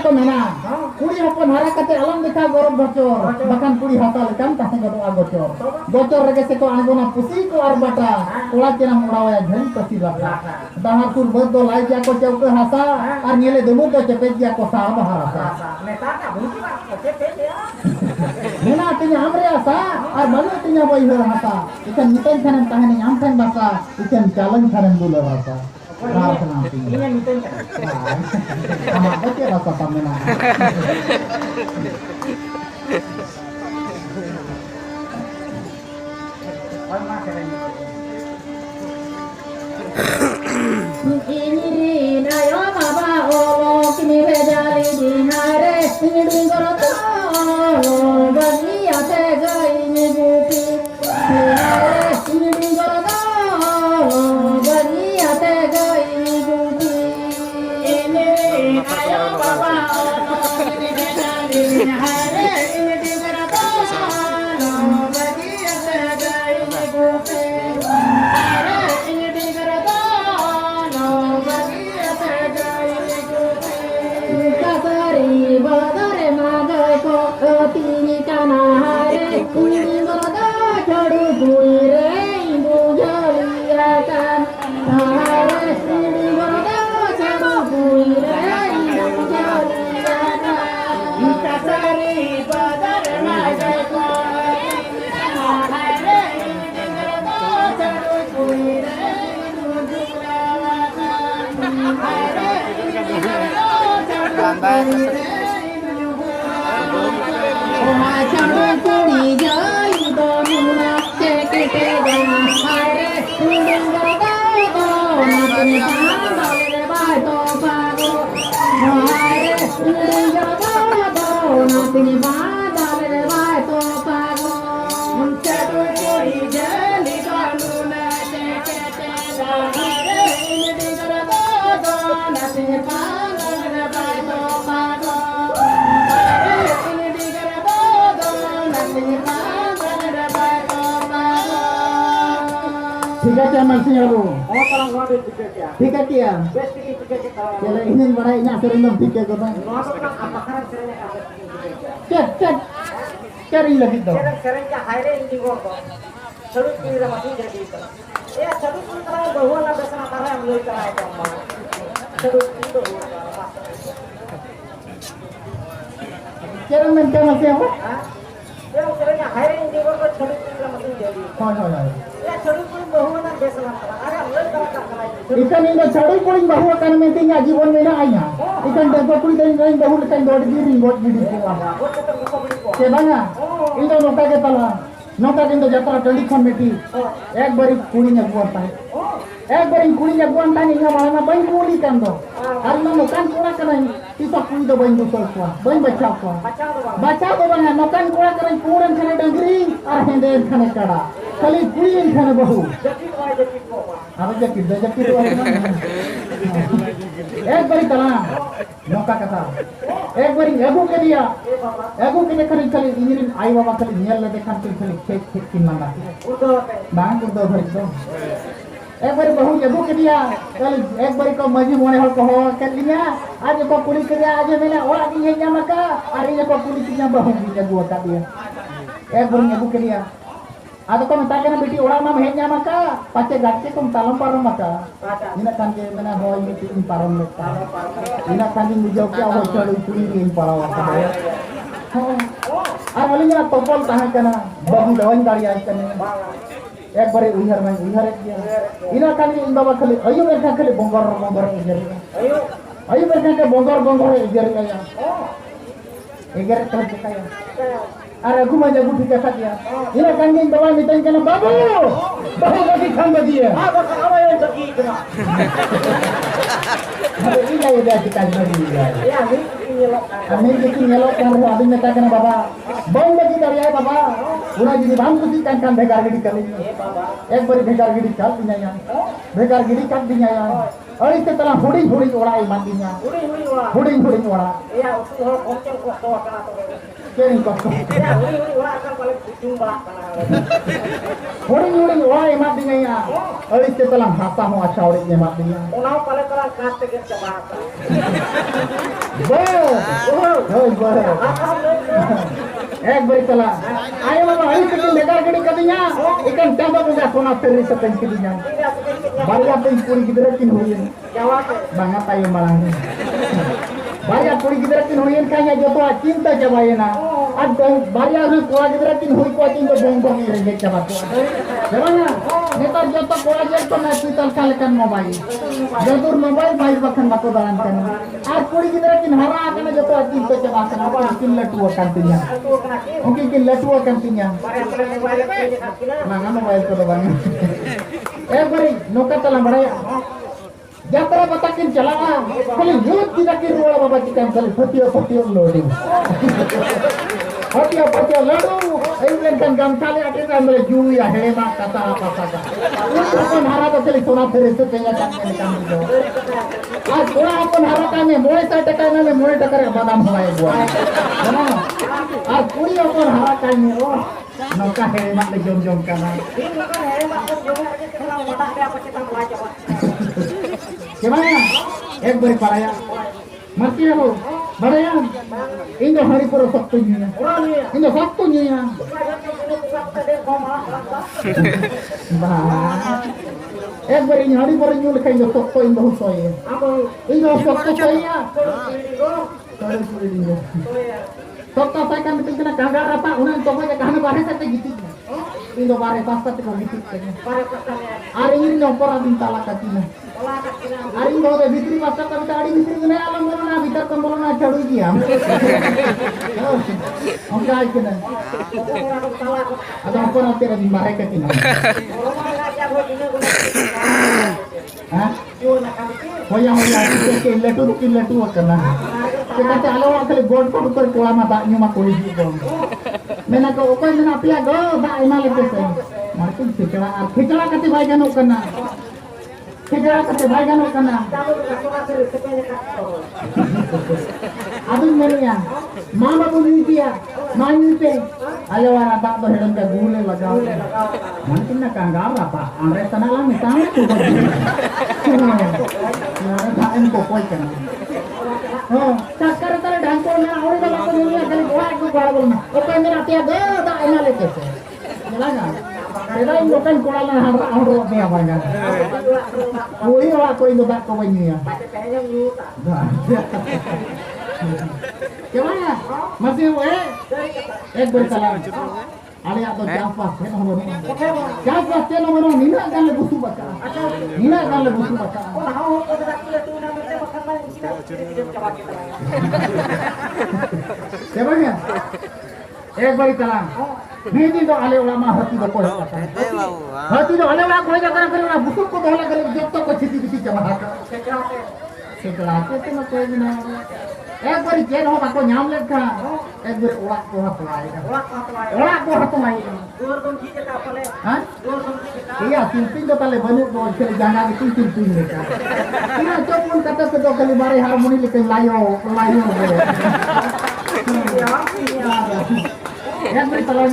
ko mena kuri hopon hara kate alam dekha gorok gocor bahkan kuri hatal kan tahe goto gocor gocor rege se ko angona pusi ko ar bata kola kena mudawaya jhen pasi bata dahar kur bodo lai ja ko chau ke hasa ar ngele dumu to cepet ja ko sa bahasa Neta ka bunti ba? Cepet ya. mena tinya amre asa ar balu tinya boy hor hasa ikan miten khanem tahane am than basa ikan jalan khanem dulu basa Rasa Ini yang itu kan. sama aja rasa tamena ini nayo baba olo kini bejali dinare ini dingoro to bagi ate gai ni bupi ini dingoro to bagi ate gai ni bupi ini nayo baba olo kini bejali dinare ini dingoro to bagi ate gai ni bupi ini dingoro to kasari badare magai ko tini kana hare ini goda chadu buire bujaliya kan hare ini goda chadu buire bujaliya kan kasari badare magai ko tini kana hare ini goda chadu buire bujaliya kan hare ini goda Chadu kuri jai domuna chekete gana hare dingara do natni pandale bai to pago hare dingara do natni pandale bai to pago chadu kuri jai domuna chekete gana hare dingara do natni pandale bai to pago ठीक है masih aku Oh, tolong gua duit tiket ya. tiket ya Best tiket kalau. kalau ini barainya sering dong tiket ko bang Mau apa kan serenya apa tiket ya. cek cari lagi dong Serenya haire ini gua kok. Seru kira masih jadi itu. Ya, seru pun kalau bahwa ada sana tara yang belum tara itu mah. Seru itu. cari mentah masih aku Hah? Ya, serenya haire ini gua kok seru kira masih jadi. oh Ya, seru pun bahwa ada sana tara. Ada belum tara itu. ikan ini cari kuling bahwa kan mentinya जीवन में ना आया ikan dapat kuling dari bahwa ikan dua diri buat jadi semua Gua tetap bisa beli kok. sebanya itu nota ke pala nota ke jatra tadi committee एक बारी कुली ने बुआता है एक बारी कुली ने बुआता नहीं है मालूम बन कुली kan do karena nokan kura kan kita kuली do बन दूसरा कुआ बन बच्चा कुआ बच्चा तो बना nokan kura kan पूरन खाने डंगरी और हेंदे खाने कड़ा खाली कुली खाने बहु Jakit wae jakit kok. apa jakit do एक बारी तला नौका कथा एक बारी एगो के खाली खाली इंजीनियर आई बाबा खाली नियल ले देखा खाली खेत की मांगा Udah teh. बांग कर दो भर दो एक बारी बहु एगो के दिया कल एक बारी को मजी मोने हल को हो कर लिया आज को पुलिस के दिया आज मैंने ओला की है nya maka hari ini को पुलिस nya बहु की एगो का दिया एक बारी एगो के दिया ada ko minta kana biti orang mah henya maka pace gatke kum talam parom maka ina kan ke mana ho ini tin parom meka ina kan din bujau ke ho chalo puri in parawa ka ar walinya topol tahe kana babu dawan dari ai kana ek bare uihar ek dia ina kan in baba khali ayu merka khali bongor eger ayu merka ke bongor eger kaya eger kan kaya अरे घुमा जा गुठी के साथ या इना कांगे दवा मिटन के ना बाबू लगी खान दे दिए Ah, baka away yung sakit na. अरे ई जाए दे की काज बड़ी है Ya, ini lokan. हमें देखी नेलो कर रहा आदमी नेता के ना बाबा बम लगी कर यार बाबा उना जी भाम कुछ कान बेकार गिरी कर ली एक बारी बेकार गिरी चल दिया या बेकार गिरी कर दिया या और इससे तरह हुड़ी ओड़ा मान दिया Uri wah. हुड़ी ओड़ा Ya, usul kongkel kok to kana to. Kini kosong. Ya, uli orang akan paling jumlah karena Huring wah emak dia ya. Alis setelah hasa mau acaurik emak dia. unau paling kerang kate ke coba. Hei, beritalah. Ayo mama, ayo kita dengar gini katanya. Ikan tambah punya sona peri sepen kirinya. Banyak pun kita kin huyin. Jawab. Banget ayo malah. Banyak pun kita kin huyin kayaknya jodoh cinta coba ya na. Ada banyak orang tua kita kin huyin kuat cinta bong ini coba tu. Jangan. Netar jodoh kuat aja tu nak cinta kalikan mobile. Jodoh mobile baik bahkan batu dalam kan. Aku kita kin hara karena jodoh cinta coba kan apa kin letu kantinya. Mungkin kin letu kantinya. Mangan mobile tu doang. Beri nuka telah beraya. Jatra batakin jalan. Kali youth tidak kira wala baba kita kali fotiyo loading. Fotiyo loading. Ini kan gamsale akhirnya ambil jui ya hemat kata apa saja. Itu pun harap kali sona terus kaya kan kami do. Pura pun harap kami mulai saya tekan kami mulai tekar badam mulai gua. Mana? Puri pun harap kami oh. Nuka hemat le jom kana. Ini kan hebat pun juga aja kalau mata apa kita baca. Gimana? Beri paraya. Mati ya lo. Paraya. Indo hari pura saktunya. Indo saktunya. Beri hari pura nyul kayak indo saktu indo soy. Indo saktu soynya. Saktu saya kan bikin kena kagak apa. Unan toko ya kahana bare saya gitu. Indo bare pasta tiko gitu. Hari ini nyopor abin talak katina. Hari ini kalau bitri pasta kami tadi bitri kena alam corona bitar kembolona caru dia. Oke aja nih. Ada apa nanti ada di mereka kini? Hah? Hoya kila tu kena. Kita calo kali god ko kola mata nyuma koi gitu. Mena ko okoi mena pia go ba ina lete se. Martin khicla kate bhai jano kana. Khicla kate bhai jano kana. Abin menia. Mama buli dia. Mani pe. Ayo wara tak do hedon ka gule lagao. Martin na kangga apa? Andre tanala misang tu. Nah, ko koi kana. Oh, sakar tara dangko na aure da bako dunia kali gua aku gua bolna. Oke mera tia do da ena leke se. Jelaga. Seda indokan kulala hara auro me abanga. Ui wa ko indo bak ko banya. Gimana? Masih bersalah. Ali atau Jafar, saya nomor Jafar, saya nomor Nina kan lebih suka. Nina kan lebih suka. Siapa ya? Bari talang. Ini do ale ulama hati do ko. Hati do ale ulama ko jaga kare busuk ko dola kare jotto ko chiti jama haka. Setelah itu no ko ina. Bari jen ho bako nyam lekha. Bari uak ko hatlai. Uak ko hatlai. Hah? Iya, simping do tale banu do kare janga itu simping lekha. Ina chopun kata ke do kali bare harmoni lekai layo. Ya bari talang